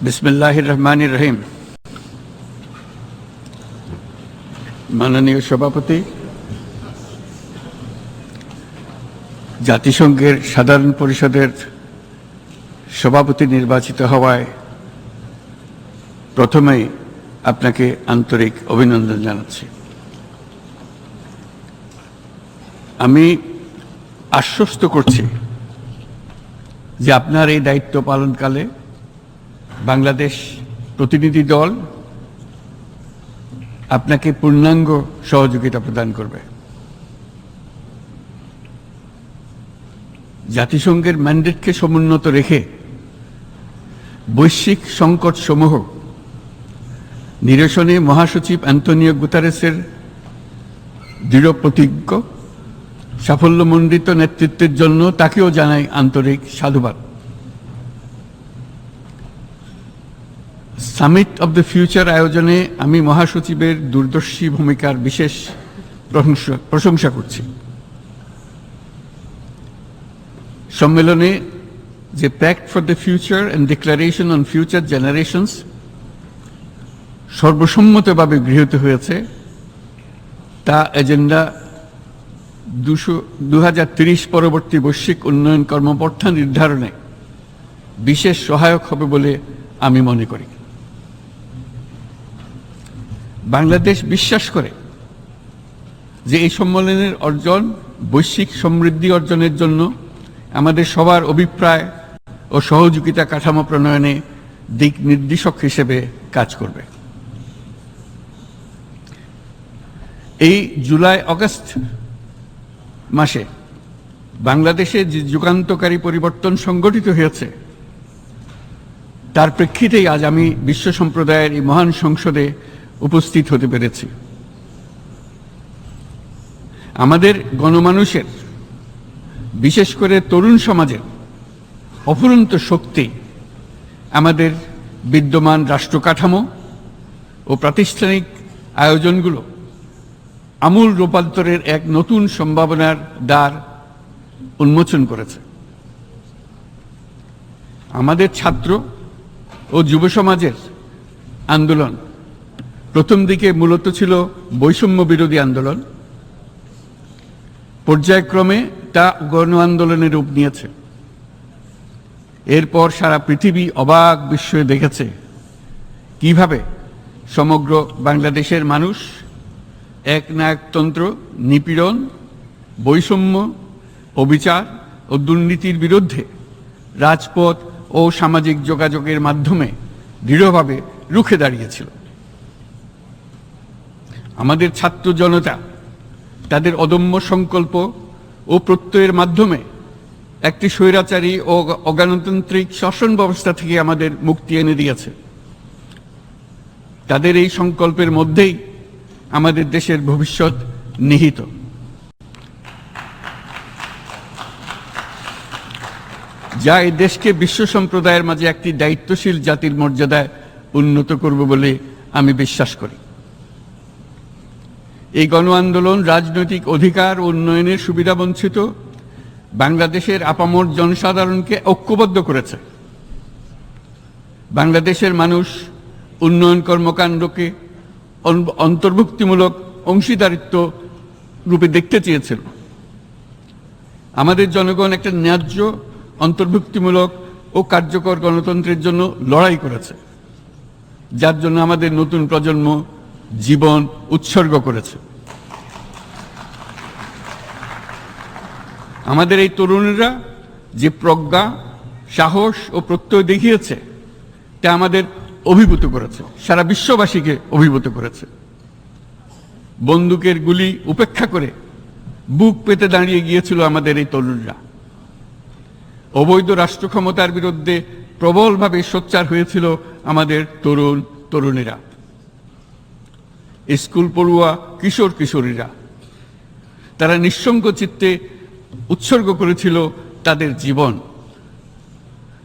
বিসমিল্লাহির রহমানির রহিম। মাননীয় সভাপতি, জাতিসংঘের সাধারণ পরিষদের সভাপতি নির্বাচিত হওয়ায় প্রথমেই আপনাকে আন্তরিক অভিনন্দন জানাচ্ছি। আমি আশ্বস্ত করছি যে আপনার এই দায়িত্ব পালনকালে বাংলাদেশ প্রতিনিধি দল আপনাকে পূর্ণাঙ্গ সহযোগিতা প্রদান করবে। জাতিসংঘের ম্যান্ডেটকে সমুন্নত রেখে বৈশ্বিক সংকট সমূহ নিরসনে মহাসচিব অ্যান্টোনিও গুতেরেসের দৃঢ় প্রতিজ্ঞ সাফল্যমণ্ডিত নেতৃত্বের জন্য তাকেও জানাই আন্তরিক সাধুবাদ। সামিট অব দ্য ফিউচার আয়োজনে আমি মহাসচিবের দূরদর্শী ভূমিকার বিশেষ প্রশংসা করছি। সম্মেলনে যে pact for the future and declaration on future generations সর্বসম্মতভাবে গৃহীত হয়েছে, তা এজেন্ডা 2030 পরবর্তী বৈশ্বিক উন্নয়ন কর্মপন্থা নির্ধারণে বিশেষ সহায়ক হবে বলে আমি মনে করি। বাংলাদেশ বিশ্বাস করে যে এই সম্মেলনের অর্জন বৈশ্বিক সমৃদ্ধি অর্জনের জন্য আমাদের সবার অভিপ্রায় ও সহযোগিতা কাঠামো প্রণয়নে দিক নির্দেশক হিসেবে কাজ করবে। এই জুলাই আগস্ট মাসে বাংলাদেশে যে যুগান্তকারী পরিবর্তন সংগঠিত হয়েছে তার প্রেক্ষিতেই আজ আমি বিশ্ব সম্প্রদায়ের এই মহান সংসদে উপস্থিত হতে পেরেছি। আমাদের গণমানুষের, বিশেষ করে তরুণ সমাজের অফুরন্ত শক্তি আমাদের বিদ্যমান রাষ্ট্র কাঠামো ও প্রাতিষ্ঠানিক আয়োজনগুলো আমূল রূপান্তরের এক নতুন সম্ভাবনার দ্বার উন্মোচন করেছে। আমাদের ছাত্র ও যুব সমাজের আন্দোলন প্রথম দিকে মূলত ছিল বৈষম্য বিরোধী আন্দোলন, পর্যায়ক্রমে তা গণ আন্দোলনের রূপ নিয়েছে। এরপর সারা পৃথিবী অবাক বিস্ময়ে দেখেছে কিভাবে সমগ্র বাংলাদেশের মানুষ একনায়কতন্ত্র, নিপীড়ন, বৈষম্য, অবিচার ও দুর্নীতির বিরুদ্ধে রাজপথ ও সামাজিক যোগাযোগের মাধ্যমে দৃঢ়ভাবে রুখে দাঁড়িয়েছিল। আমাদের ছাত্র জনতা তাদের অদম্য সংকল্প ও প্রত্যয়ের মাধ্যমে একটি স্বৈরাচারী ও অগণতান্ত্রিক শাসন ব্যবস্থা থেকে আমাদের মুক্তি এনে দিয়েছে। তাদের এই সংকল্পের মধ্যেই আমাদের দেশের ভবিষ্যৎ নিহিত। যা এই দেশকে বিশ্ব সম্প্রদায়ের মাঝে একটি দায়িত্বশীল জাতির মর্যাদায় উন্নত করবে বলে আমি বিশ্বাস করি। এই গণ আন্দোলন রাজনৈতিক অধিকার ও উন্নয়নের সুবিধাবঞ্চিত বাংলাদেশের আপামর জনসাধারণকে ঐক্যবদ্ধ করেছে। বাংলাদেশের মানুষ উন্নয়ন কর্মকাণ্ডকে অন্তর্ভুক্তিমূলক অংশীদারিত্ব রূপে দেখতে চেয়েছিল। আমাদের জনগণ একটা ন্যায্য, অন্তর্ভুক্তিমূলক ও কার্যকর গণতন্ত্রের জন্য লড়াই করেছে, যার জন্য আমাদের নতুন প্রজন্ম জীবন উৎসর্গ করেছে। আমাদের এই তরুণীরা যে প্রজ্ঞা, সাহস ও প্রত্যয় দেখিয়েছে তা আমাদের অভিভূত করেছে, সারা বিশ্ববাসীকে অভিভূত করেছে। বন্দুকের গুলি উপেক্ষা করে বুক পেতে দাঁড়িয়ে গিয়েছিল আমাদের এই তরুণরা। অবৈধ রাষ্ট্র ক্ষমতার বিরুদ্ধে প্রবলভাবে সোচ্চার হয়েছিল আমাদের তরুণ তরুণীরা। স্কুল পড়ুয়া কিশোর কিশোরীরা তারা নিঃসঙ্গ চিত্তে উৎসর্গ করেছিল তাদের জীবন।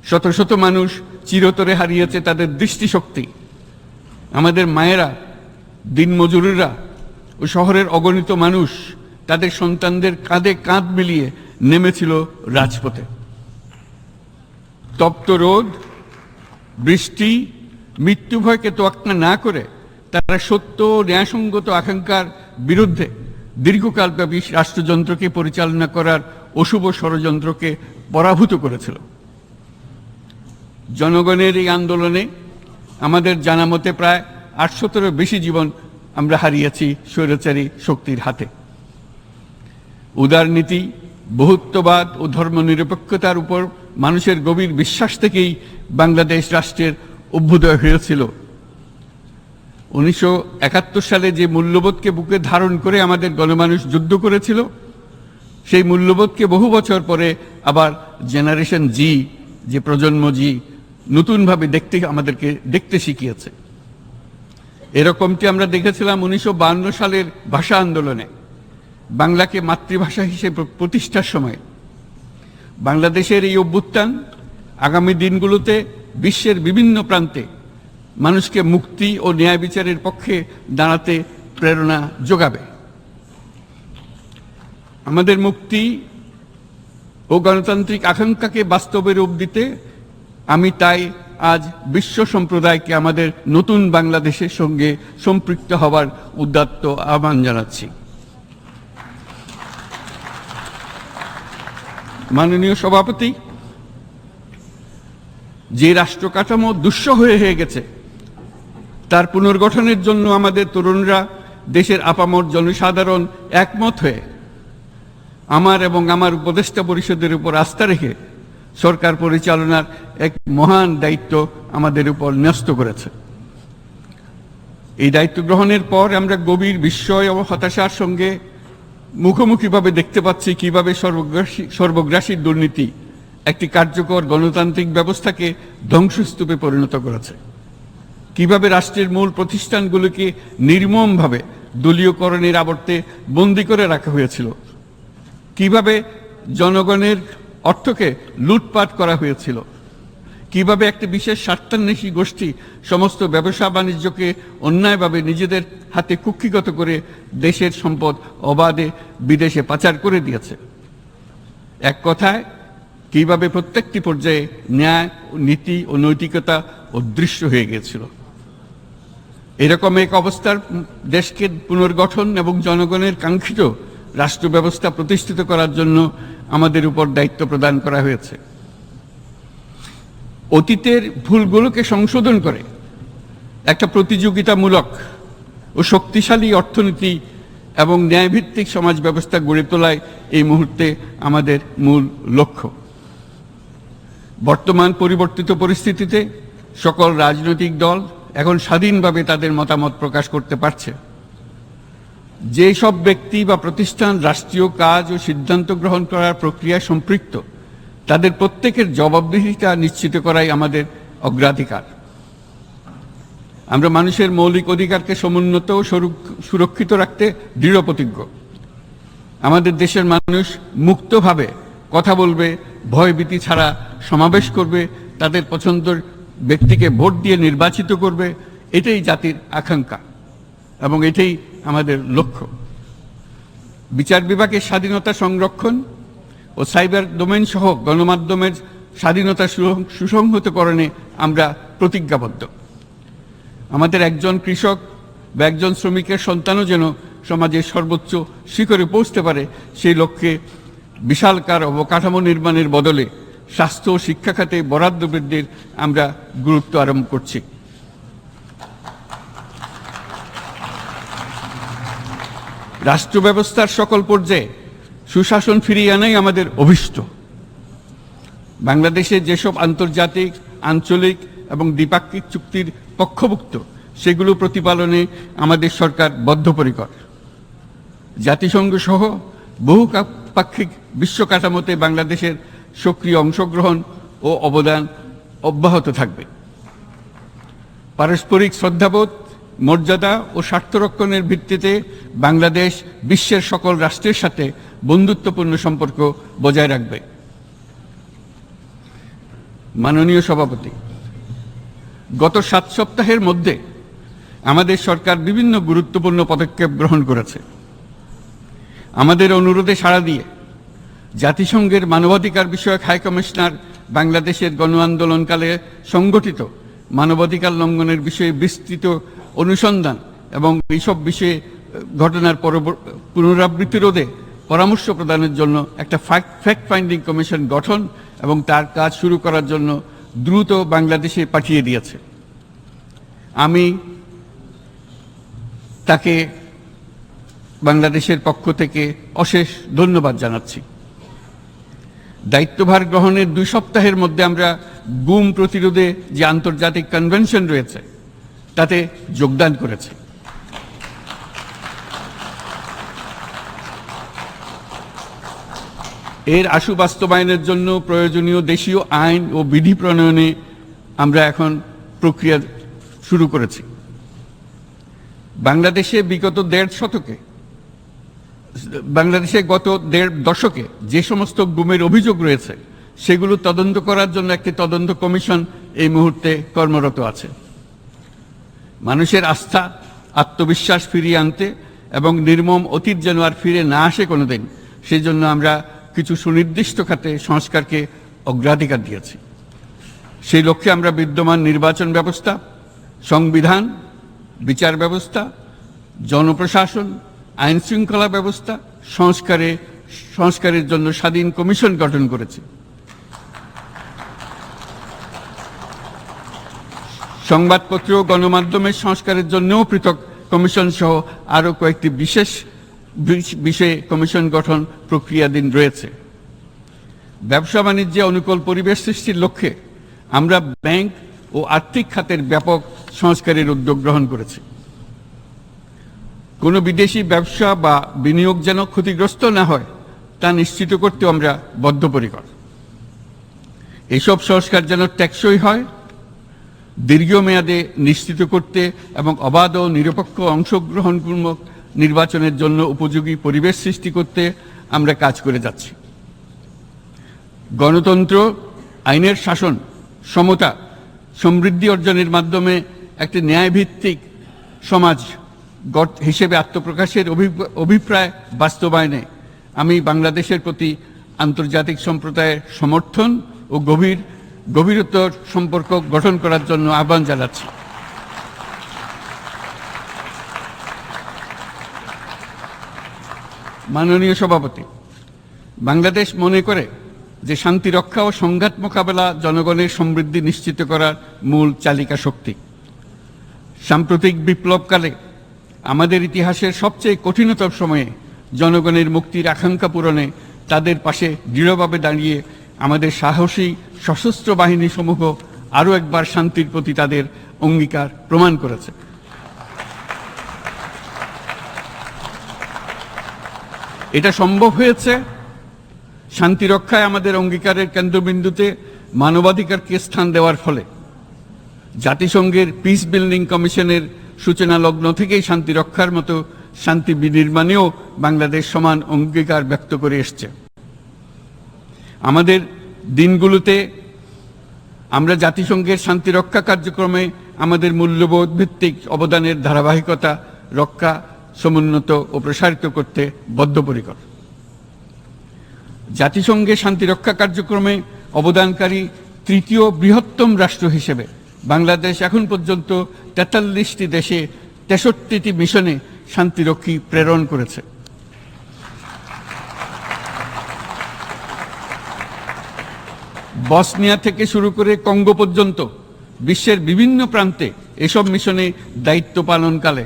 শত শত মানুষ চিরতরে হারিয়েছে তাদের দৃষ্টিশক্তি। আমাদের মায়েরা, দিনমজুরেরা ও শহরের অগণিত মানুষ তাদের সন্তানদের কাঁধে কাঁধ মিলিয়ে নেমেছিল রাজপথে। তপ্ত রোদ বৃষ্টি, মৃত্যু ভয়কে তোয়াক্কা না করে তারা সত্য ও ন্যায়সঙ্গত আকাঙ্ক্ষার বিরুদ্ধে দীর্ঘকালব্যাপী রাষ্ট্রযন্ত্রকে পরিচালনা করার অশুভ ষড়যন্ত্রকে পরাভূত করেছিল। জনগণের এই আন্দোলনে আমাদের জানা মতে প্রায় 800-এরও বেশি জীবন আমরা হারিয়েছি স্বৈরাচারী শক্তির হাতে। উদারনীতি, বহুত্ববাদ ও ধর্মনিরপেক্ষতার উপর মানুষের গভীর বিশ্বাস থেকেই বাংলাদেশ রাষ্ট্রের অভ্যুদয় হয়েছিল। 1971 সালে যে মূল্যবোধকে বুকে ধারণ করে আমাদের গণমানুষ যুদ্ধ করেছিল, সেই মূল্যবোধকে বহু বছর পরে আবার জেনারেশন জি, যে প্রজন্ম জি, নতুনভাবে আমাদেরকে দেখতে শিখিয়েছে। এরকমটি আমরা দেখেছিলাম 1952 সালের ভাষা আন্দোলনে, বাংলাকে মাতৃভাষা হিসেবে প্রতিষ্ঠার সময়। বাংলাদেশের এই অভ্যুত্থান আগামী দিনগুলোতে বিশ্বের বিভিন্ন প্রান্তে মানুষকে মুক্তি ও ন্যায় বিচারের পক্ষে দাঁড়াতে প্রেরণা যোগাবে। আমাদের মুক্তি ও গণতান্ত্রিক আকাঙ্ক্ষাকে বাস্তবে রূপ দিতে আমি তাই আজ বিশ্ব সম্প্রদায়কে আমাদের নতুন বাংলাদেশের সঙ্গে সম্পৃক্ত হওয়ার উদাত্ত আহ্বান জানাচ্ছি। মাননীয় সভাপতি, যে রাষ্ট্র কাঠামো দুঃসহ হয়ে গেছে তার পুনর্গঠনের জন্য আমাদের তরুণরা, দেশের আপামর জনসাধারণ একমত হয়ে আমার এবং আমার উপদেষ্টা পরিষদের উপর আস্থা রেখে সরকার পরিচালনার এক মহান দায়িত্ব আমাদের উপর ন্যস্ত করেছে। এই দায়িত্ব গ্রহণের পর আমরা গভীর বিস্ময় ও হতাশার সঙ্গে মুখোমুখিভাবে দেখতে পাচ্ছি কিভাবে সর্বগ্রাসী দুর্নীতি একটি কার্যকর গণতান্ত্রিক ব্যবস্থাকে ধ্বংসস্তূপে পরিণত করেছে, কিভাবে রাষ্ট্রের মূল প্রতিষ্ঠানগুলোকে নির্মমভাবে দলীয়করণের আবর্তে বন্দী করে রাখা হয়েছিল, কিভাবে জনগণের অর্থকে লুটপাট করা হয়েছিল, কিভাবে একটি বিশেষ স্বার্থান্বেষী গোষ্ঠী সমস্ত ব্যবসা বাণিজ্যকে অন্যায়ভাবে নিজেদের হাতে কুক্ষিগত করে দেশের সম্পদ অবাধে বিদেশে পাচার করে দিয়েছে। এক কথায়, কিভাবে প্রত্যেকটি পর্যায়ে ন্যায়, নীতি ও নৈতিকতা অদৃশ্য হয়ে গিয়েছিল। এরকম এক অবস্থার দেশকে পুনর্গঠন এবং জনগণের কাঙ্ক্ষিত রাষ্ট্র ব্যবস্থা প্রতিষ্ঠিত করার জন্য আমাদের উপর দায়িত্ব প্রদান করা হয়েছে। অতীতের ভুলগুলোকে সংশোধন করে একটা প্রতিযোগিতামূলক ও শক্তিশালী অর্থনীতি এবং ন্যায়ভিত্তিক সমাজ ব্যবস্থা গড়ে তোলায় এই মুহূর্তে আমাদের মূল লক্ষ্য। বর্তমান পরিবর্তিত পরিস্থিতিতে সকল রাজনৈতিক দল এখন স্বাধীনভাবে তাদের মতামত প্রকাশ করতে পারছে। যে সব ব্যক্তি বা প্রতিষ্ঠান রাষ্ট্রীয় কাজ ও সিদ্ধান্ত গ্রহণ করার প্রক্রিয়ায় সম্পৃক্ত, তাদের প্রত্যেকের জবাবদিহিতা নিশ্চিত করাই আমাদের অগ্রাধিকার। আমরা মানুষের মৌলিক অধিকারকে সমুন্নত ও সুরক্ষিত রাখতে দৃঢ় প্রতিজ্ঞ। আমাদের দেশের মানুষ মুক্তভাবে কথা বলবে, ভয়ভীতি ছাড়া সমাবেশ করবে, তাদের পছন্দের ব্যক্তিকে ভোট দিয়ে নির্বাচিত করবে, এটাই জাতির আকাঙ্ক্ষা এবং এটাই আমাদের লক্ষ্য। বিচার বিভাগের স্বাধীনতা সংরক্ষণ ও সাইবার ডোমেইন সহ গণমাধ্যমের স্বাধীনতা সুসংহতকরণে আমরা প্রতিজ্ঞাবদ্ধ। আমাদের একজন কৃষক বা একজন শ্রমিকের সন্তানও যেন সমাজের সর্বোচ্চ শিখরে পৌঁছতে পারে, সেই লক্ষ্যে বিশালকার অবকাঠামো নির্মাণের বদলে স্বাস্থ্য ও শিক্ষা খাতে বরাদ্দ বৃদ্ধির আমরা গুরুত্ব আরোপ করছি। রাষ্ট্র ব্যবস্থার সকল পর্যায়ে সুশাসন ফিরিয়ে আনাই আমাদের অভীষ্ট। বাংলাদেশে যেসব আন্তর্জাতিক, আঞ্চলিক এবং দ্বিপাক্ষিক চুক্তির পক্ষভুক্ত, সেগুলো প্রতিপালনে আমাদের সরকার বদ্ধপরিকর। জাতিসংঘ সহ বহুপাক্ষিক বিশ্ব কাঠামোতে বাংলাদেশের সক্রিয় অংশগ্রহণ ও অবদান অব্যাহত থাকবে। পারস্পরিক শ্রদ্ধাবোধ, মর্যাদা ও স্বার্থরক্ষণের ভিত্তিতে বাংলাদেশ বিশ্বের সকল রাষ্ট্রের সাথে বন্ধুত্বপূর্ণ সম্পর্ক বজায় রাখবে। মাননীয় সভাপতি, গত 7 সপ্তাহের মধ্যে আমাদের সরকার বিভিন্ন গুরুত্বপূর্ণ পদক্ষেপ গ্রহণ করেছে। আমাদের অনুরোধে সাড়া দিয়ে জাতিসংঘের মানবাধিকার বিষয়ক হাই কমিশনার বাংলাদেশের গণ আন্দোলনকালে সংগঠিত মানবাধিকার লঙ্ঘনের বিষয়ে বিস্তৃত অনুসন্ধান এবং এইসব বিষয়ে ঘটনার পুনরাবৃত্তি রোধে পরামর্শ প্রদানের জন্য একটা ফ্যাক্ট ফাইন্ডিং কমিশন গঠন এবং তার কাজ শুরু করার জন্য দ্রুত বাংলাদেশে পাঠিয়ে দিয়েছে। আমি তাকে বাংলাদেশের পক্ষ থেকে অশেষ ধন্যবাদ জানাচ্ছি। দায়িত্বভার গ্রহণের 2 সপ্তাহের মধ্যে আমরা গুম প্রতিরোধে যে আন্তর্জাতিক কনভেনশন রয়েছে তাতে যোগদান করেছি। এর আশু বাস্তবায়নের জন্য প্রয়োজনীয় দেশীয় আইন ও বিধি প্রণয়নে আমরা এখন প্রক্রিয়া শুরু করেছি। বাংলাদেশে বিগত গত 1.5 দশকে যে সমস্ত গুমের অভিযোগ রয়েছে সেগুলো তদন্ত করার জন্য একটি তদন্ত কমিশন এই মুহূর্তে কর্মরত আছে। মানুষের আস্থা আত্মবিশ্বাস ফিরিয়ে আনতে এবং নির্মম অতীত যেন আর ফিরে না আসে কোনোদিন, সেই জন্য আমরা কিছু সুনির্দিষ্ট খাতে সংস্কারকে অগ্রাধিকার দিয়েছি। সেই লক্ষ্যে আমরা বিদ্যমান নির্বাচন ব্যবস্থা, সংবিধান, বিচার ব্যবস্থা, জনপ্রশাসন, আইন শৃঙ্খলা ব্যবস্থা সংস্কারের জন্য স্বাধীন কমিশন গঠন করেছি। সংবাদপত্র ও গণমাধ্যমের সংস্কারের জন্যও পৃথক কমিশন সহ আরও কয়েকটি বিশেষ বিষয়ে কমিশন গঠন প্রক্রিয়াধীন রয়েছে। ব্যবসা বাণিজ্যে অনুকূল পরিবেশ সৃষ্টির লক্ষ্যে আমরা ব্যাংক ও আর্থিক খাতের ব্যাপক সংস্কারের উদ্যোগ গ্রহণ করেছি। কোনো বিদেশি ব্যবসা বা বিনিয়োগ যেন ক্ষতিগ্রস্ত না হয় তা নিশ্চিত করতে আমরা বদ্ধপরিকর। এসব সংস্কার যেন টেকসই হয়, দীর্ঘমেয়াদে নিশ্চিত করতে এবং অবাধ ও নিরপেক্ষ অংশগ্রহণমূলক নির্বাচনের জন্য উপযোগী পরিবেশ সৃষ্টি করতে আমরা কাজ করে যাচ্ছি। গণতন্ত্র, আইনের শাসন, সমতা, সমৃদ্ধি অর্জনের মাধ্যমে একটি ন্যায়ভিত্তিক সমাজ হিসেবে আত্মপ্রকাশের অভিপ্রায় বাস্তবায়নে আমি বাংলাদেশের প্রতি আন্তর্জাতিক সম্প্রদায়ের সমর্থন ও গভীরতর সম্পর্ক গঠন করার জন্য আহ্বান জানাচ্ছি। মাননীয় সভাপতি, বাংলাদেশ মনে করে যে শান্তি রক্ষা ও সংঘাত মোকাবেলা জনগণের সমৃদ্ধি নিশ্চিত করার মূল চালিকা শক্তি। সাম্প্রতিক বিপ্লবকালে আমাদের ইতিহাসের সবচেয়ে কঠিনতম সময়ে জনগণের মুক্তির আকাঙ্ক্ষা পূরণে তাদের পাশে দৃঢ়ভাবে দাঁড়িয়ে আমাদের সাহসী সশস্ত্র বাহিনী সমূহ আরও একবার শান্তির প্রতি তাদের অঙ্গীকার প্রমাণ করেছে। এটা সম্ভব হয়েছে শান্তি রক্ষায় আমাদের অঙ্গীকারের কেন্দ্রবিন্দুতে মানবাধিকারকে স্থান দেওয়ার ফলে। জাতিসংঘের পিস বিল্ডিং কমিশনের সূচনা লগ্ন থেকেই শান্তি রক্ষার মতো শান্তি বিনির্মাণেও বাংলাদেশ সমান অঙ্গীকার ব্যক্ত করে এসছে। আমাদের দিনগুলোতে আমরা জাতিসংঘের শান্তি রক্ষা কার্যক্রমে আমাদের মূল্যবোধ ভিত্তিক অবদানের ধারাবাহিকতা রক্ষা, সমুন্নত ও প্রসারিত করতে বদ্ধপরিকর। জাতিসংঘের শান্তি রক্ষা কার্যক্রমে অবদানকারী তৃতীয় বৃহত্তম রাষ্ট্র হিসেবে বাংলাদেশ এখন পর্যন্ত 43টি দেশে 63টি মিশনে শান্তিরক্ষী প্রেরণ করেছে। বসনিয়া থেকে শুরু করে কঙ্গো পর্যন্ত বিশ্বের বিভিন্ন প্রান্তে এসব মিশনে দায়িত্ব পালনকালে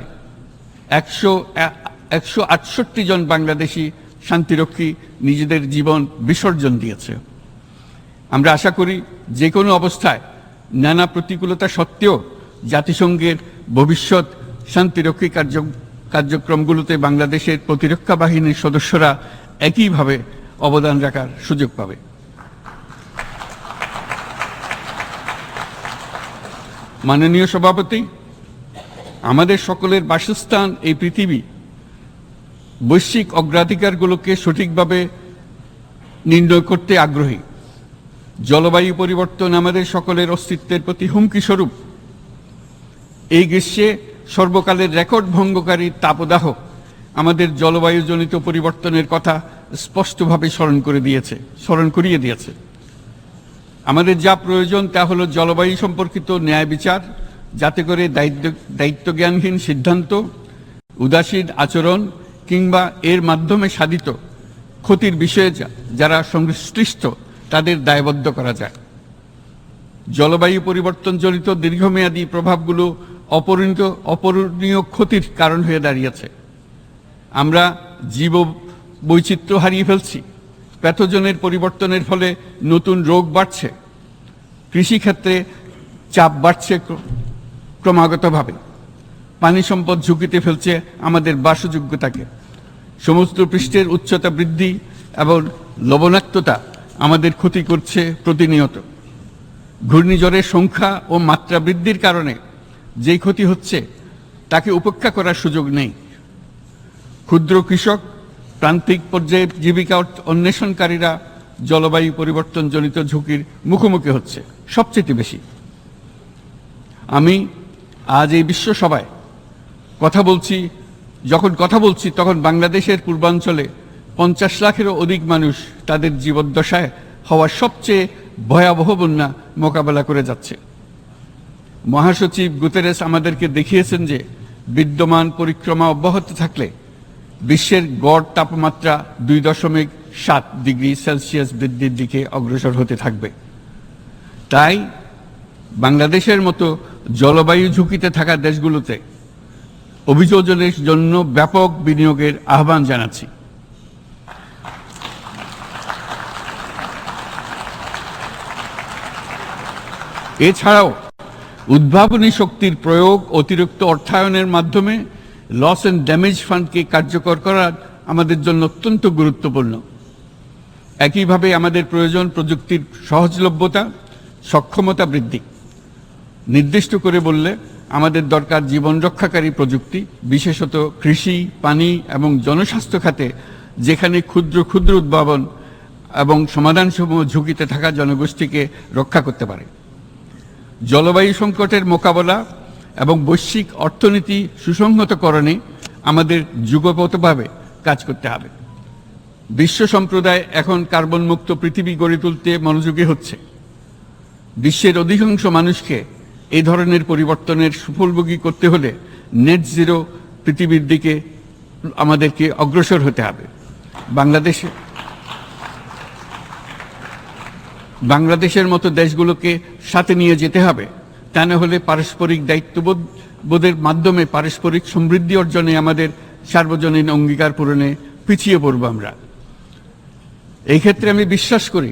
168 জন বাংলাদেশি শান্তিরক্ষী নিজেদের জীবন বিসর্জন দিয়েছে। আমরা আশা করি যে কোনো অবস্থায় নানা প্রতিকূলতা সত্ত্বেও জাতিসংঘের ভবিষ্যৎ শান্তিরক্ষী কার্যক্রমগুলোতে বাংলাদেশের প্রতিরক্ষা বাহিনীর সদস্যরা একইভাবে অবদান রাখার সুযোগ পাবে। মাননীয় সভাপতি, আমাদের সকলের বাসস্থান এই পৃথিবী বৈশ্বিক অগ্রাধিকারগুলোকে সঠিকভাবে নির্ণয় করতে আগ্রহী। জলবায়ু পরিবর্তন আমাদের সকলের অস্তিত্বের প্রতি হুমকি স্বরূপ। এই গ্রীষ্মে সর্বকালের রেকর্ড ভঙ্গকারী তাপদাহ আমাদের জলবায়ুজনিত পরিবর্তনের কথা স্পষ্টভাবে স্মরণ করিয়ে দিয়েছে। আমাদের যা প্রয়োজন তা হলো জলবায়ু সম্পর্কিত ন্যায় বিচার, যাতে করে দায়িত্বজ্ঞানহীন সিদ্ধান্ত, উদাসীন আচরণ কিংবা এর মাধ্যমে সাধিত ক্ষতির বিষয়ে যারা সংশ্লিষ্ট তাদের দায়বদ্ধ করা যায়। জলবায়ু পরিবর্তনজনিত দীর্ঘমেয়াদী প্রভাবগুলো অপূরণীয় ক্ষতির কারণ হয়ে দাঁড়িয়েছে। আমরা জীব বৈচিত্র্য হারিয়ে ফেলছি, প্যাথোজেনের পরিবর্তনের ফলে নতুন রোগ বাড়ছে, কৃষিক্ষেত্রে চাপ বাড়ছে ক্রমাগতভাবে, পানি সম্পদ ঝুঁকিতে ফেলছে আমাদের বাসযোগ্যতাকে, সমুদ্র পৃষ্ঠের উচ্চতা বৃদ্ধি এবং লবণাক্ততা আমাদের ক্ষতি করছে প্রতিনিয়ত। ঘূর্ণিঝড়ের সংখ্যা ও মাত্রা বৃদ্ধির কারণে যেই ক্ষতি হচ্ছে তাকে উপেক্ষা করার সুযোগ নেই। ক্ষুদ্র কৃষক, প্রান্তিক পর্যায়ে জীবিকা অন্বেষণকারীরা জলবায়ু পরিবর্তনজনিত ঝুঁকির মুখোমুখি হচ্ছে সবচেয়ে বেশি। আমি আজ এই বিশ্ব সভায় যখন কথা বলছি তখন বাংলাদেশের পূর্বাঞ্চলে 50 লাখেরও অধিক মানুষ তাদের জীবদ্দশায় হওয়া সবচেয়ে ভয়াবহ বন্যা মোকাবেলা করে যাচ্ছে। মহাসচিব গুতেরেস আমাদেরকে দেখিয়েছেন যে বিদ্যমান পরিক্রমা অব্যাহত থাকলে বিশ্বের গড় তাপমাত্রা 2.7 ডিগ্রি সেলসিয়াস বৃদ্ধির দিকে অগ্রসর হতে থাকবে। তাই বাংলাদেশের মতো জলবায়ু ঝুঁকিতে থাকা দেশগুলোতে অভিযোজনের জন্য ব্যাপক বিনিয়োগের আহ্বান জানাচ্ছি। এছাড়াও উদ্ভাবনী শক্তির প্রয়োগ, অতিরিক্ত অর্থায়নের মাধ্যমে লস অ্যান্ড ড্যামেজ ফান্ডকে কার্যকর করা আমাদের জন্য অত্যন্ত গুরুত্বপূর্ণ। একইভাবে আমাদের প্রয়োজন প্রযুক্তির সহজলভ্যতা, সক্ষমতা বৃদ্ধি। নির্দিষ্ট করে বললে আমাদের দরকার জীবন রক্ষাকারী প্রযুক্তি, বিশেষত কৃষি, পানি এবং জনস্বাস্থ্য খাতে, যেখানে ক্ষুদ্র ক্ষুদ্র উদ্ভাবন এবং সমাধানসমূহ ঝুঁকিতে থাকা জনগোষ্ঠীকে রক্ষা করতে পারে। জলবায়ু সংকটের মোকাবেলা এবং বৈশ্বিক অর্থনীতি সুসংহতকরণে আমাদের যুগপৎভাবে কাজ করতে হবে। বিশ্ব সম্প্রদায় এখন কার্বন মুক্ত পৃথিবী গড়ে তুলতে মনোযোগী হচ্ছে। বিশ্বের অধিকাংশ মানুষকে এই ধরনের পরিবর্তনের সুফলভোগী করতে হলে নেট জিরো পৃথিবীর দিকে আমাদেরকে অগ্রসর হতে হবে। বাংলাদেশের মতো দেশগুলোকে সাথে নিয়ে যেতে হবে, তা না হলে পারস্পরিক দায়িত্ববোধের মাধ্যমে পারস্পরিক সমৃদ্ধি অর্জনে আমাদের সার্বজনীন অঙ্গীকার পূরণে পিছিয়ে পড়ব আমরা। এই ক্ষেত্রে আমি বিশ্বাস করি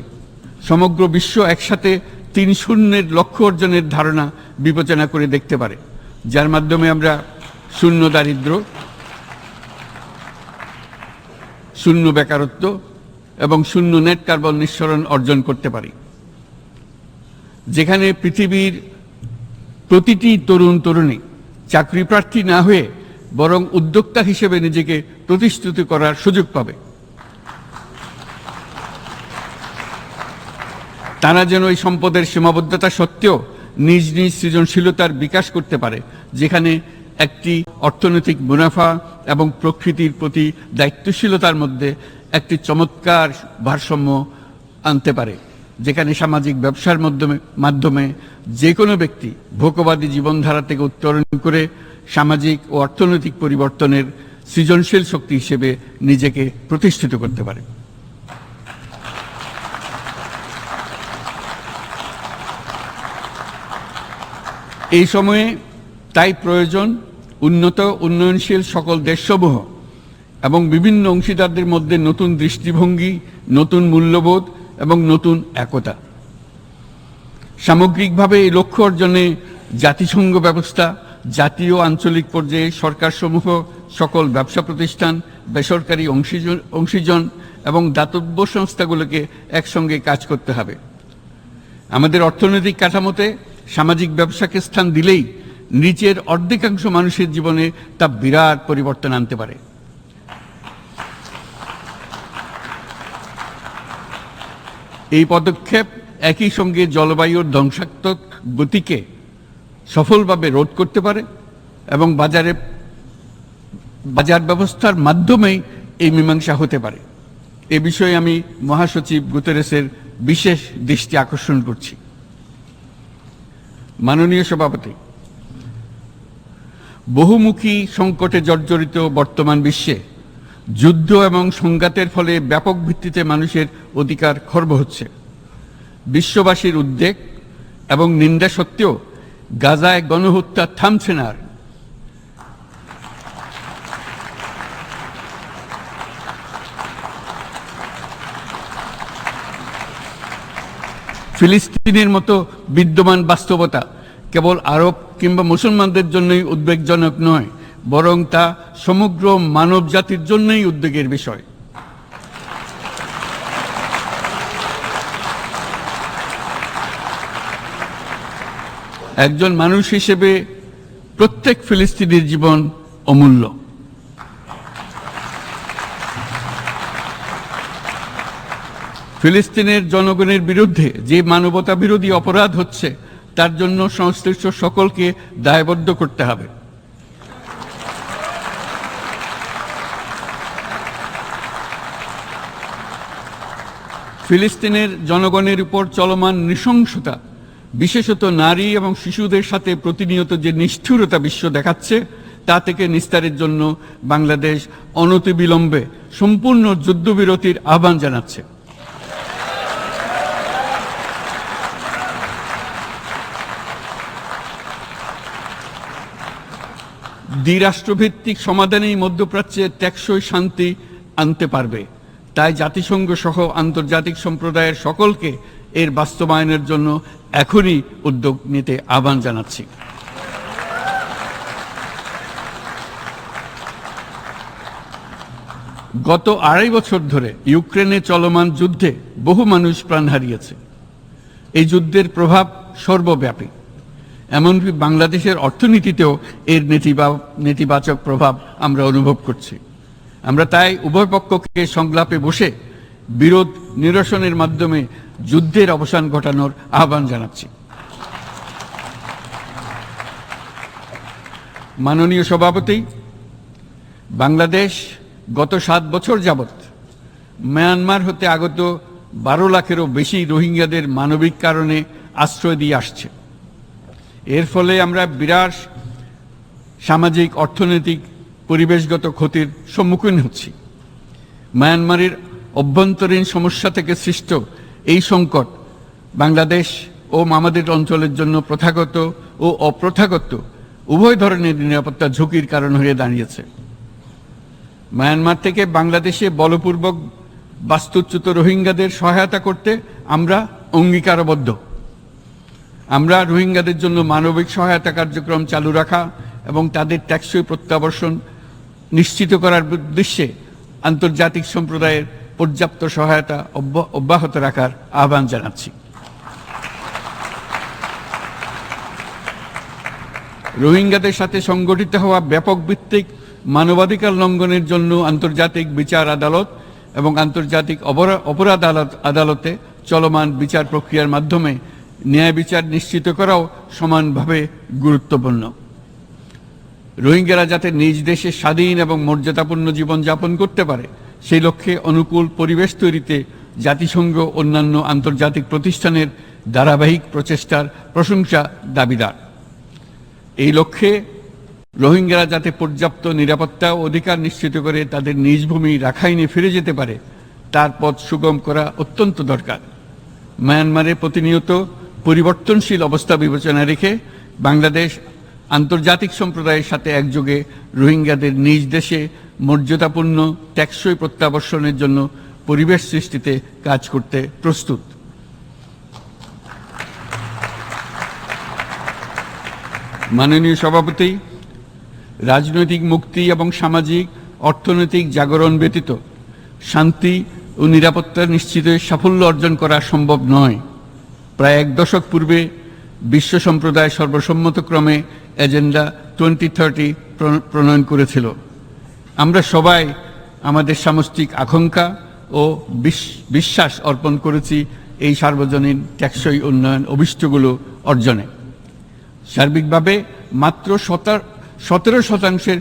সমগ্র বিশ্ব একসাথে 3-0 লক্ষ্য অর্জনের ধারণা বিবেচনা করে দেখতে পারে, যার মাধ্যমে আমরা শূন্য দারিদ্র্য, শূন্য বেকারত্ব এবং শূন্য নেট কার্বন নিঃসরণ অর্জন করতে পারি। যেখানে পৃথিবীর প্রতিটি তরুণ তরুণী চাকরি প্রার্থী না হয়ে বরং উদ্যোক্তা হিসেবে নিজেকে প্রতিষ্ঠিত করার সুযোগ পাবে। তারা যেন এই সম্পদের সীমাবদ্ধতা সত্ত্বেও নিজ নিজ সৃজনশীলতার বিকাশ করতে পারে, যেখানে একটি অর্থনৈতিক মুনাফা এবং প্রকৃতির প্রতি দায়িত্বশীলতার মধ্যে একটি চমৎকার ভারসাম্য আনতে পারে, যেখানে সামাজিক ব্যবসার মাধ্যমে যে কোনো ব্যক্তি ভোগবাদী জীবনধারা থেকে উত্তরণ করে সামাজিক ও অর্থনৈতিক পরিবর্তনের সৃজনশীল শক্তি হিসেবে নিজেকে প্রতিষ্ঠিত করতে পারে। এই সময়ে তাই প্রয়োজন উন্নত উন্নয়নশীল সকল দেশসমূহ এবং বিভিন্ন অংশীদারদের মধ্যে নতুন দৃষ্টিভঙ্গি, নতুন মূল্যবোধ এবং নতুন একতা। সামগ্রিকভাবে এই লক্ষ্য অর্জনে জাতিসংঘ ব্যবস্থা, জাতীয় আঞ্চলিক পর্যায়ে সরকারসমূহ, সকল ব্যবসা প্রতিষ্ঠান, বেসরকারি অংশীজন এবং দাতব্য সংস্থাগুলোকে একসঙ্গে কাজ করতে হবে। আমাদের অর্থনৈতিক কাঠামোতে সামাজিক ব্যবসাকে স্থান দিলেই নিচের অর্ধেকাংশ মানুষের জীবনে তা বিরাট পরিবর্তন আনতে পারে। এই পদক্ষেপ একই সঙ্গে জলবায়ুর ধ্বংসাত্মক গতিকে সফলভাবে রোধ করতে পারে এবং বাজার ব্যবস্থার মাধ্যমেই এই মীমাংসা হতে পারে। এ বিষয়ে আমি মহাসচিব গুতেরেসের বিশেষ দৃষ্টি আকর্ষণ করছি। মাননীয় সভাপতি, বহুমুখী সংকটে জর্জরিত বর্তমান বিশ্বে যুদ্ধ এবং সংঘাতের ফলে ব্যাপক ভিত্তিতে মানুষের অধিকার খর্ব হচ্ছে। বিশ্ববাসীর উদ্বেগ এবং নিন্দা সত্ত্বেও গাজায় গণহত্যা থামছে না। ফিলিস্তিনের মতো বিদ্যমান বাস্তবতা কেবল আরব কিংবা মুসলমানদের জন্যই উদ্বেগজনক নয়, বরং তা সমগ্র মানব জাতির জন্যই উদ্বেগের বিষয়। একজন মানুষ হিসেবে প্রত্যেক ফিলিস্তিনির জীবন অমূল্য। ফিলিস্তিনের জনগণের বিরুদ্ধে যে মানবতা বিরোধী অপরাধ হচ্ছে তার জন্য সংশ্লিষ্ট সকলকে দায়বদ্ধ করতে হবে। ফিলিস্তিনের জনগণের উপর চলমান নৃশংসতা, বিশেষত নারী এবং শিশুদের সাথে প্রতিনিয়ত যে নিষ্ঠুরতা বিশ্ব দেখাচ্ছে, তা থেকে নিস্তারের জন্য বাংলাদেশ অনতিবিলম্বে সম্পূর্ণ যুদ্ধবিরতির আহ্বান জানাচ্ছে। দ্বিরাষ্ট্রভিত্তিক সমাধানেই মধ্যপ্রাচ্যে টেকসই শান্তি আনতে পারবে। তাই জাতিসংঘ সহ আন্তর্জাতিক সম্প্রদায়ের সকলকে এর বাস্তবায়নের জন্য এখনই উদ্যোগ নিতে আহ্বান জানাচ্ছি। গত 2.5 বছর ধরে ইউক্রেনে চলমান যুদ্ধে বহু মানুষ প্রাণ হারিয়েছে। এই যুদ্ধের প্রভাব সর্বব্যাপী, এমনকি বাংলাদেশের অর্থনীতিতেও এর নেতিবাচক প্রভাব আমরা অনুভব করছি। আমরা তাই উভয় পক্ষকে সংলাপে বসে বিরোধ নিরসনের মাধ্যমে যুদ্ধের অবসান ঘটানোর আহ্বান জানাচ্ছি। মাননীয় সভাপতি, বাংলাদেশ গত 7 বছর যাবৎ মায়ানমার হতে আগত 12 লাখেরও বেশি রোহিঙ্গাদের মানবিক কারণে আশ্রয় দিয়ে আসছে। এর ফলে আমরা বিরাট সামাজিক, অর্থনৈতিক, পরিবেশগত ক্ষতির সম্মুখীন হচ্ছি। মায়ানমারের অভ্যন্তরীণ সমস্যা থেকে সৃষ্ট এই সংকট বাংলাদেশ ও আমাদের অঞ্চলের জন্য প্রথাগত ও অপ্রথাগত উভয় ধরনের নিরাপত্তা ঝুঁকির কারণ হয়ে দাঁড়িয়েছে। মায়ানমার থেকে বাংলাদেশে বলপূর্বক বাস্তুচ্যুত রোহিঙ্গাদের সহায়তা করতে আমরা অঙ্গীকারবদ্ধ। আমরা রোহিঙ্গাদের জন্য মানবিক সহায়তা কার্যক্রম চালু রাখা এবং তাদের টেকসই প্রত্যাবর্তন নিশ্চিত করার উদ্দেশ্যে আন্তর্জাতিক সম্প্রদায়ের পর্যাপ্ত সহায়তা অব্যাহত রাখার আহ্বান জানাচ্ছি। রোহিঙ্গাদের সাথে সংগঠিত হওয়া ব্যাপক ভিত্তিক মানবাধিকার লঙ্ঘনের জন্য আন্তর্জাতিক বিচার আদালত এবং আন্তর্জাতিক অপরাধ আদালতে চলমান বিচার প্রক্রিয়ার মাধ্যমে ন্যায় বিচার নিশ্চিত করাও সমানভাবে গুরুত্বপূর্ণ। রোহিঙ্গারা যাতে নিজ দেশে স্বাধীন এবং মর্যাদাপূর্ণ জীবনযাপন করতে পারে, সেই লক্ষ্যে অনুকূল পরিবেশ তৈরিতে জাতিসংঘ অন্যান্য আন্তর্জাতিক প্রতিষ্ঠানের ধারাবাহিক প্রচেষ্টার প্রশংসা দাবিদার। এই লক্ষ্যে রোহিঙ্গারা যাতে পর্যাপ্ত নিরাপত্তা ও অধিকার নিশ্চিত করে তাদের নিজ ভূমি রাখাইনে ফিরে যেতে পারে, তার পথ সুগম করা অত্যন্ত দরকার। মায়ানমারে প্রতিনিয়ত পরিবর্তনশীল অবস্থা বিবেচনা রেখে বাংলাদেশ আন্তর্জাতিক সম্প্রদায়ের সাথে একযোগে রোহিঙ্গাদের নিজ দেশে মর্যাদাপূর্ণ টেকসই প্রত্যাবর্তনের জন্য পরিবেশ সৃষ্টিতে কাজ করতে প্রস্তুত। মাননীয় সভাপতি, রাজনৈতিক মুক্তি এবং সামাজিক অর্থনৈতিক জাগরণ ব্যতীত শান্তি ও নিরাপত্তা নিশ্চিতে সাফল্য অর্জন করা সম্ভব নয়। প্রায় 1 দশক পূর্বে বিশ্ব সম্প্রদায় সর্বসম্মতক্রমে এজেন্ডা 2030 প্রণয়ন করেছিল। আমরা সবাই আমাদের সামষ্টিক আকাঙ্ক্ষা ও বিশ্বাস অর্পণ করেছি এই সার্বজনীন টেকসই উন্নয়ন অভিষ্টগুলো অর্জনে। সার্বিকভাবে মাত্র 17%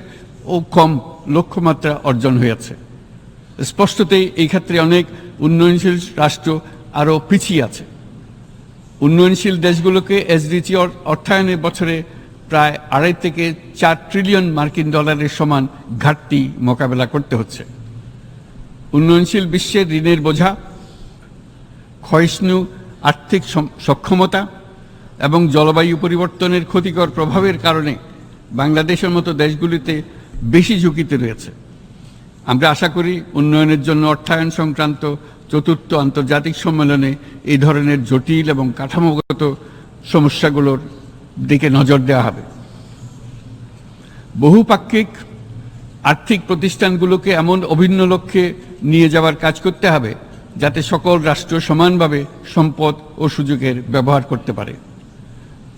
ও কম লক্ষ্যমাত্রা অর্জন হয়েছে। স্পষ্টতই এই ক্ষেত্রে অনেক উন্নয়নশীল রাষ্ট্র আরও পিছিয়ে আছে। উন্নয়নশীল দেশগুলোকে এসডিজি অর্থায়নের বছরে প্রায় 2.5 থেকে 4 ট্রিলিয়ন মার্কিন ডলারের সমান ঘাটতি মোকাবেলা করতে হচ্ছে। উন্নয়নশীল বিশ্বের ঋণের বোঝা, ক্ষয়িষ্ণু আর্থিক সক্ষমতা এবং জলবায়ু পরিবর্তনের ক্ষতিকর প্রভাবের কারণে বাংলাদেশের মতো দেশগুলিতে বেশি ঝুঁকিতে রয়েছে। আমরা আশা করি উন্নয়নের জন্য অর্থায়ন সংক্রান্ত চতুর্থ আন্তর্জাতিক সম্মেলনে এই ধরনের জটিল এবং কাঠামোগত সমস্যাগুলোর দিকে নজর দেওয়া হবে। বহুপাক্ষিক আর্থিক প্রতিষ্ঠানগুলোকে এমন অভিন্ন লক্ষ্যে নিয়ে যাওয়ার কাজ করতে হবে যাতে সকল রাষ্ট্র সমানভাবে সম্পদ ও সুযোগের ব্যবহার করতে পারে।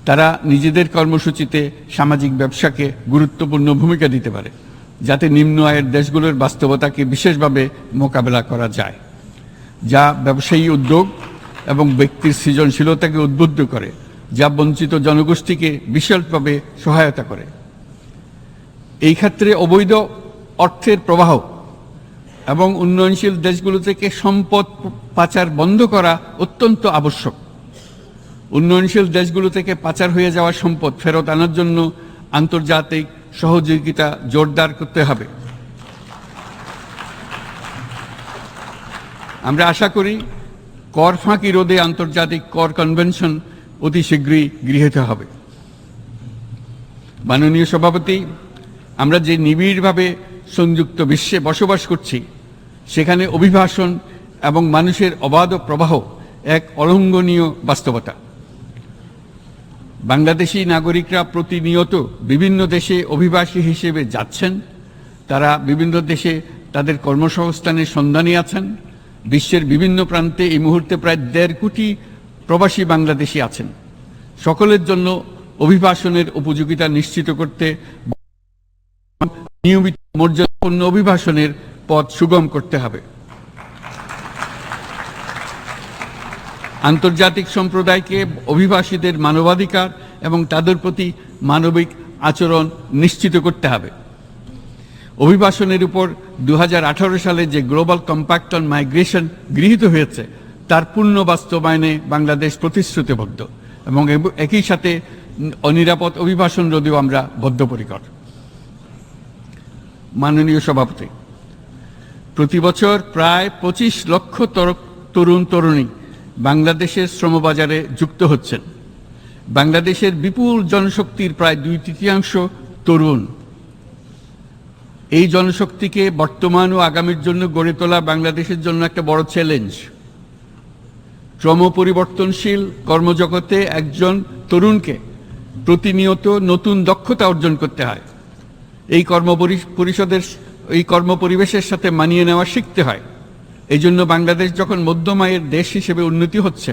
তারা নিজেদের কর্মসূচিতে সামাজিক ব্যবসাকে গুরুত্বপূর্ণ ভূমিকা দিতে পারে, যাতে নিম্ন আয়ের দেশগুলোর বাস্তবতাকে বিশেষভাবে মোকাবেলা করা যায়, যা ব্যবসায়ী উদ্যোগ এবং ব্যক্তির সৃজনশীলতাকে উদ্বুদ্ধ করে, যা বঞ্চিত জনগোষ্ঠীকে বিশালভাবে সহায়তা করে। এই ক্ষেত্রে অবৈধ অর্থের প্রবাহ এবং উন্নয়নশীল দেশগুলো থেকে সম্পদ পাচার বন্ধ করা অত্যন্ত আবশ্যক। উন্নয়নশীল দেশগুলো থেকে পাচার হয়ে যাওয়া সম্পদ ফেরত আনার জন্য আন্তর্জাতিক সহযোগিতা জোরদার করতে হবে। আমরা আশা করি কর ফাঁকি রোধে আন্তর্জাতিক কর কনভেনশন অতি শীঘ্রই গৃহীত হবে। মাননীয় সভাপতি, আমরা যে নিবিড়ভাবে সংযুক্ত বিশ্বে বসবাস করছি, সেখানে অভিবাসন এবং মানুষের অবাধ প্রবাহ এক অলঙ্ঘনীয় বাস্তবতা। বাংলাদেশি নাগরিকরা প্রতিনিয়ত বিভিন্ন দেশে অভিবাসী হিসেবে যাচ্ছেন। তারা বিভিন্ন দেশে তাদের কর্মসংস্থানের সন্ধানে আছেন। বিশ্বের বিভিন্ন প্রান্তে এই মুহূর্তে প্রায় 1.5 কোটি প্রবাসী বাংলাদেশি আছেন। সকলের জন্য অভিবাসনের উপযোগিতা নিশ্চিত করতে নিয়মিত মর্যাদাপূর্ণ অভিবাসনের পথ সুগম করতে হবে। আন্তর্জাতিক সম্প্রদায়কে অভিবাসীদের মানবাধিকার এবং তাদের প্রতি মানবিক আচরণ নিশ্চিত করতে হবে। অভিবাসনের উপর 2018 সালে যে গ্লোবাল কম্প্যাক্ট অন মাইগ্রেশন গৃহীত হয়েছে, তার পূর্ণ বাস্তবায়নে বাংলাদেশ প্রতিশ্রুতিবদ্ধ এবং একই সাথে অনিরাপদ অভিবাসন রোধেও আমরা বদ্ধপরিকর। মাননীয় সভাপতি, প্রতি বছর প্রায় 25 লক্ষ তরুণ তরুণী বাংলাদেশের শ্রমবাজারে যুক্ত হচ্ছেন। বাংলাদেশের বিপুল জনশক্তির প্রায় 2/3 তরুণ। এই জনশক্তিকে বর্তমান ও আগামীর জন্য গড়ে তোলা বাংলাদেশের জন্য একটা বড় চ্যালেঞ্জ। ক্রমপরিবর্তনশীল কর্মজগতে একজন তরুণকে প্রতিনিয়ত নতুন দক্ষতা অর্জন করতে হয়। এই কর্মপরিবেশের সাথে মানিয়ে নেওয়া শিখতে হয়। এই জন্য বাংলাদেশ যখন মধ্যম আয়ের দেশ হিসেবে উন্নতি হচ্ছে,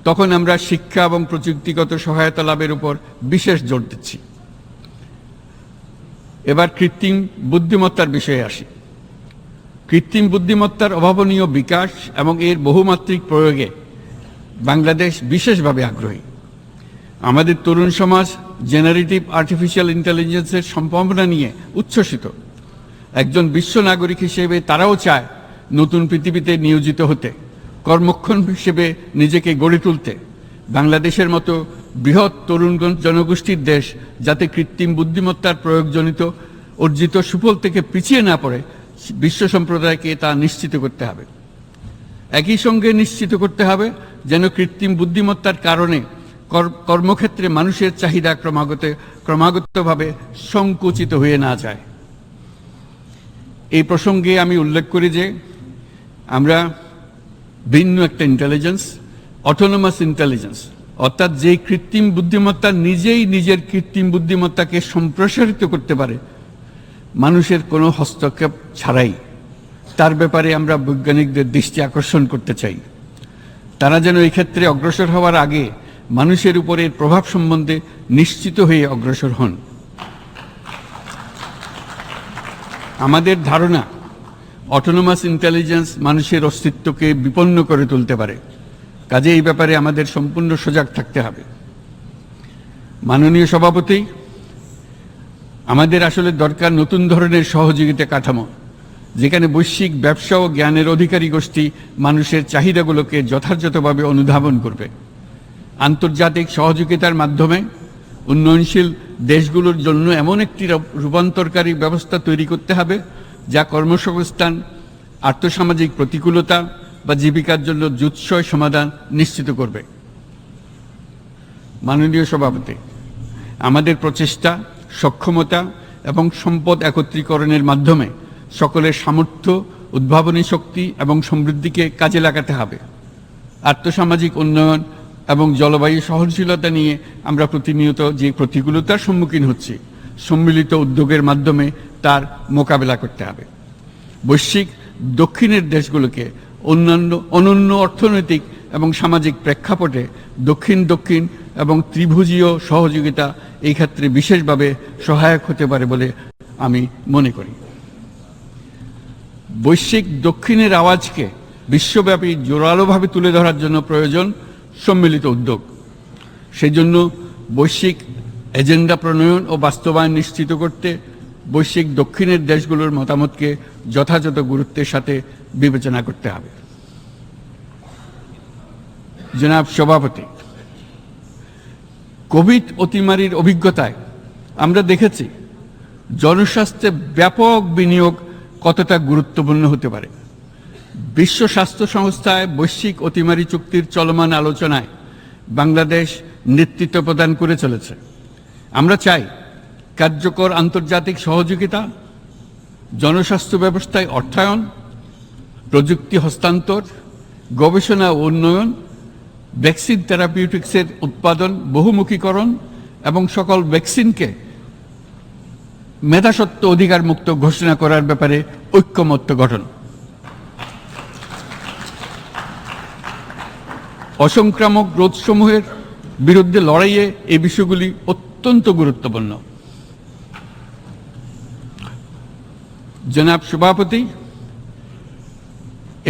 তখন আমরা শিক্ষা এবং প্রযুক্তিগত সহায়তা লাভের উপর বিশেষ জোর দিচ্ছি। এবার কৃত্রিম বুদ্ধিমত্তার বিষয়ে আসি। কৃত্রিম বুদ্ধিমত্তার অভাবনীয় বিকাশ এবং এর বহুমাত্রিক প্রয়োগে বাংলাদেশ বিশেষভাবে আগ্রহী। আমাদের তরুণ সমাজ জেনারেটিভ আর্টিফিশিয়াল ইন্টেলিজেন্সের সম্ভাবনা নিয়ে উচ্ছ্বসিত। একজন বিশ্ব নাগরিক হিসেবে তারাও চায় নতুন পৃথিবীতে নিয়োজিত হতে, কর্মক্ষম হিসেবে নিজেকে গড়ে তুলতে। বাংলাদেশের মতো বৃহৎ তরুণ জনগোষ্ঠীর দেশ যাতে কৃত্রিম বুদ্ধিমত্তার প্রয়োগজনিত অর্জিত সুফল থেকে পিছিয়ে না পড়ে, বিশ্ব সম্প্রদায়কে তা নিশ্চিত করতে হবে। একই সঙ্গে নিশ্চিত করতে হবে যেন কৃত্রিম বুদ্ধিমত্তার কারণে কর্মক্ষেত্রে মানুষের চাহিদা ক্রমাগতভাবে সংকুচিত হয়ে না যায়। এই প্রসঙ্গে আমি উল্লেখ করি যে আমরা ভিন্ন একটা ইন্টেলিজেন্স, অটোনোমাস ইন্টেলিজেন্স, অর্থাৎ যে কৃত্রিম বুদ্ধিমত্তা নিজেই নিজের কৃত্রিম বুদ্ধিমত্তাকে সম্প্রসারিত করতে পারে মানুষের কোনো হস্তক্ষেপ ছাড়াই, তার ব্যাপারে আমরা বৈজ্ঞানিকদের দৃষ্টি আকর্ষণ করতে চাই। তারা যেন এই ক্ষেত্রে অগ্রসর হওয়ার আগে মানুষের উপরের প্রভাব সম্বন্ধে নিশ্চিত হয়ে অগ্রসর হন। আমাদের ধারণা অটোনোমাস ইন্টেলিজেন্স মানুষের অস্তিত্বকে বিপন্ন করে তুলতে পারে, কাজে এই ব্যাপারে আমাদের সম্পূর্ণ সজাগ থাকতে হবে। মাননীয় সভাপতি, আমাদের আসলে দরকার নতুন ধরনের সহযোগিতা কাঠামো, যেখানে বৈশ্বিক ব্যবসা ও জ্ঞানের অধিকারী গোষ্ঠী মানুষের চাহিদাগুলোকে যথাযথভাবে অনুধাবন করবে। আন্তর্জাতিক সহযোগিতার মাধ্যমে উন্নয়নশীল দেশগুলোর জন্য এমন একটি রূপান্তরকারী ব্যবস্থা তৈরি করতে হবে যা কর্মসংস্থান, আর্থসামাজিক প্রতিকূলতা বা জীবিকার জন্য যুৎসয় সমাধান নিশ্চিত করবে। মাননীয় সভাপতি, আমাদের প্রচেষ্টা, সক্ষমতা এবং সম্পদ একত্রীকরণের মাধ্যমে সকলের সামর্থ্য, উদ্ভাবনী শক্তি এবং সমৃদ্ধিকে কাজে লাগাতে হবে। আর্থসামাজিক উন্নয়ন এবং জলবায়ু সহনশীলতা নিয়ে আমরা প্রতিনিয়ত যে প্রতিকূলতার সম্মুখীন হচ্ছি, সম্মিলিত উদ্যোগের মাধ্যমে তার মোকাবেলা করতে হবে। বৈশ্বিক দক্ষিণের দেশগুলোকে অনন্য অর্থনৈতিক এবং সামাজিক প্রেক্ষাপটে দক্ষিণ দক্ষিণ এবং ত্রিভুজীয় সহযোগিতা এই ক্ষেত্রে বিশেষভাবে সহায়ক হতে পারে বলে আমি মনে করি। বৈশ্বিক দক্ষিণের আওয়াজকে বিশ্বব্যাপী জোরালোভাবে তুলে ধরার জন্য প্রয়োজন সম্মিলিত উদ্যোগ। সেই জন্য বৈশ্বিক এজেন্ডা প্রণয়ন ও বাস্তবায়ন নিশ্চিত করতে বৈশ্বিক দক্ষিণের দেশগুলোর মতামতকে যথাযথ গুরুত্বের সাথে বিবেচনা করতে হবে। জনাব সভাপতি, কোভিড অতিমারির অভিজ্ঞতায় আমরা দেখেছি জনস্বাস্থ্যে ব্যাপক বিনিয়োগ কতটা গুরুত্বপূর্ণ হতে পারে। বিশ্ব স্বাস্থ্য সংস্থায় বৈশ্বিক অতিমারি চুক্তির চলমান আলোচনায় বাংলাদেশ নেতৃত্ব প্রদান করে চলেছে। আমরা চাই কার্যকর আন্তর্জাতিক সহযোগিতা, জনস্বাস্থ্য ব্যবস্থায় অর্থায়ন, প্রযুক্তি হস্তান্তর, গবেষণা ও উন্নয়ন, ভ্যাকসিন থেরাপিউটিক্সের উৎপাদন, বহুমুখীকরণ এবং সকল ভ্যাকসিনকে মেধাস্বত্ব অধিকার মুক্ত ঘোষণা করার ব্যাপারে ঐক্যমত্য গঠন। অসংক্রামক রোগসমূহের বিরুদ্ধে লড়াইয়ে এই বিষয়গুলি অত্যন্ত গুরুত্বপূর্ণ। জনাব সভাপতি,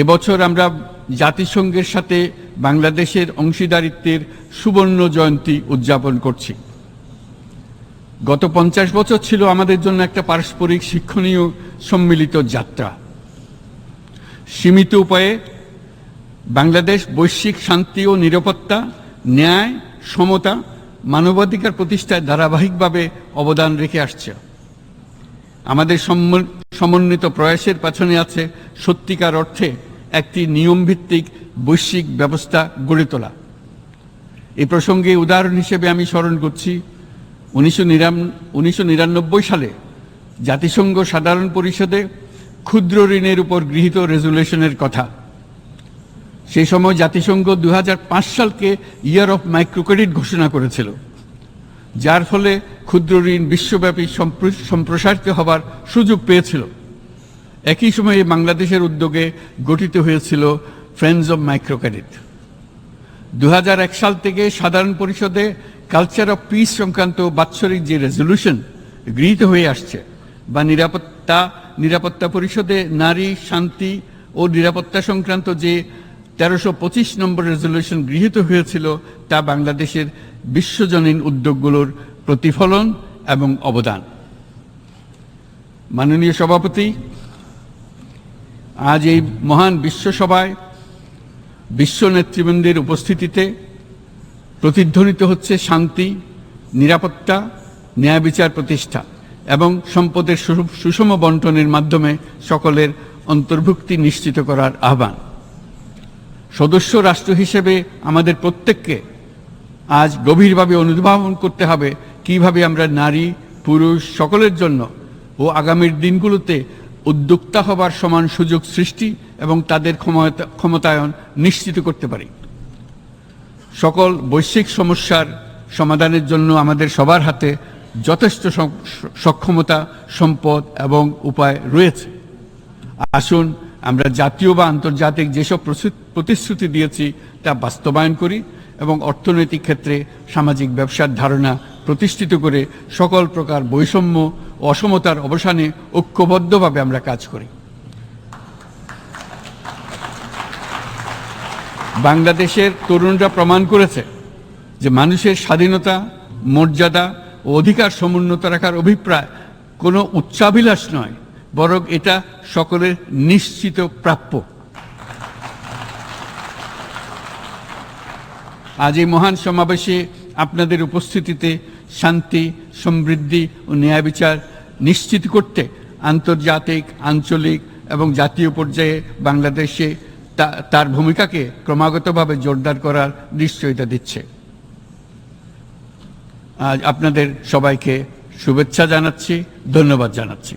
এবছর আমরা জাতিসংঘের সাথে বাংলাদেশের অংশীদারিত্বের সুবর্ণ জয়ন্তী উদযাপন করছি। গত 50 বছর ছিল আমাদের জন্য একটা পারস্পরিক শিক্ষণীয় সম্মিলিত যাত্রা। সীমিত উপায়ে বাংলাদেশ বৈশ্বিক শান্তি ও নিরাপত্তা, ন্যায়, সমতা, মানবাধিকার প্রতিষ্ঠায় ধারাবাহিকভাবে অবদান রেখে আসছে। আমাদের সমন্বিত প্রয়াসের পেছনে আছে সত্যিকার অর্থে একটি নিয়মভিত্তিক বৈশ্বিক ব্যবস্থা গড়ে তোলা। এই প্রসঙ্গে উদাহরণ হিসেবে আমি স্মরণ করছি 1999 সালে জাতিসংঘ সাধারণ পরিষদে ক্ষুদ্র ঋণের উপর গৃহীত রেজুলেশনের কথা। সেই সময় জাতিসংঘ 2005 সালকে ইয়ার অফ মাইক্রোক্রেডিট ঘোষণা করেছিল, যার ফলে ক্ষুদ্র ঋণ বিশ্বব্যাপী সম্প্রসারিত হবার সুযোগ পেয়েছিল। একই সময়ে বাংলাদেশের উদ্যোগে গঠিত হয়েছিল ফ্রেন্ডস অব মাইক্রোক্রেডিট। 2001 সাল থেকে সাধারণ পরিষদে কালচার অফ পিস সংক্রান্ত বাৎসরিক যে রেজলিউশন গৃহীত হয়ে আসছে, বা নিরাপত্তা পরিষদে নারী, শান্তি ও নিরাপত্তা সংক্রান্ত যে 1325 নম্বর রেজলিউশন গৃহীত হয়েছিল, তা বাংলাদেশের বিশ্বজনীন উদ্যোগগুলোর প্রতিফলন এবং অবদান। মাননীয় সভাপতি, আজ এই মহান বিশ্বসভায় বিশ্ব নেতৃবৃন্দের উপস্থিতিতে প্রতিধ্বনিত হচ্ছে শান্তি, নিরাপত্তা, ন্যায় বিচার প্রতিষ্ঠা এবং সম্পদের সুষম বন্টনের মাধ্যমে সকলের অন্তর্ভুক্তি নিশ্চিত করার আহ্বান। সদস্য রাষ্ট্র হিসেবে আমাদের প্রত্যেককে আজ গভীরভাবে অনুধাবন করতে হবে কিভাবে আমরা নারী, পুরুষ সকলের জন্য ও আগামীর দিনগুলোতে উদ্যোক্তা হবার সমান সুযোগ সৃষ্টি এবং তাদের ক্ষমতায়ন নিশ্চিত করতে পারি। সকল বৈশ্বিক সমস্যার সমাধানের জন্য আমাদের সবার হাতে যথেষ্ট সক্ষমতা, সম্পদ এবং উপায় রয়েছে। আসুন আমরা জাতীয় বা আন্তর্জাতিক যেসব প্রতিশ্রুতি দিয়েছি তা বাস্তবায়ন করি এবং অর্থনৈতিক ক্ষেত্রে সামাজিক ব্যবসার ধারণা প্রতিষ্ঠিত করে সকল প্রকার বৈষম্য ও অসমতার অবসানে ঐক্যবদ্ধভাবে আমরা কাজ করি। বাংলাদেশের তরুণরা প্রমাণ করেছে যে মানুষের স্বাধীনতা, মর্যাদা ও অধিকার সমুন্নত রাখার অভিপ্রায় কোনো উচ্চাভিলাষ নয়, বরং এটা সকলের নিশ্চিত প্রাপ্য। আজ এই মহান সমাবেশে আপনাদের উপস্থিতিতে শান্তি, সমৃদ্ধি ও ন্যায় বিচার নিশ্চিত করতে আন্তর্জাতিক, আঞ্চলিক এবং জাতীয় পর্যায়ে বাংলাদেশে তার ভূমিকাকে ক্রমাগতভাবে জোরদার করার নিশ্চয়তা দিচ্ছে। আজ আপনাদের সবাইকে শুভেচ্ছা জানাচ্ছি, ধন্যবাদ জানাচ্ছি।